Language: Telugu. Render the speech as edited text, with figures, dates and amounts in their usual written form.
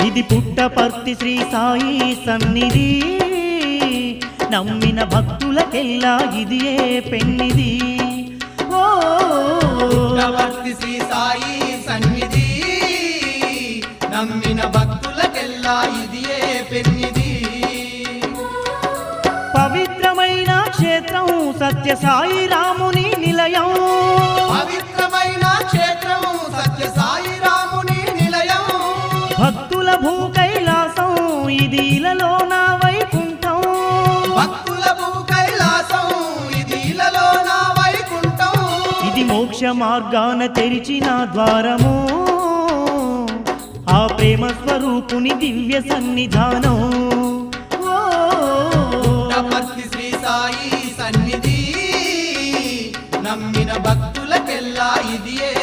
ఇది పుట్టపర్తి శ్రీ సాయి సన్నిధి, నమ్మిన భక్తులకెల్లా ఇదియే పెన్నిది. ఓ పుట్టపర్తి శ్రీ సాయి సన్నిధి, నమ్మిన భక్తులకెల్లా ఇదియే పెన్నిది. పవిత్రమైన క్షేత్రం సత్య సాయి రాముని నిలయం, పవిత్రమైన క్షేత్రం సత్య సాయి రాముని నిలయం. భక్తుల భూ కైలాసం ఇది ఇలలో నా వైకుంఠం, భక్తుల భూ కైలాసం ఇది ఇలలో నా వైకుంఠం. ఇది మోక్ష మార్గాన తెరిచిన ద్వారము, ఆ ప్రేమ స్వరూపుని దివ్య సన్నిధానం. పుట్టపర్తి శ్రీ సాయి సన్నిధి, నమ్మిన భక్తులకెల్లా ఇదియే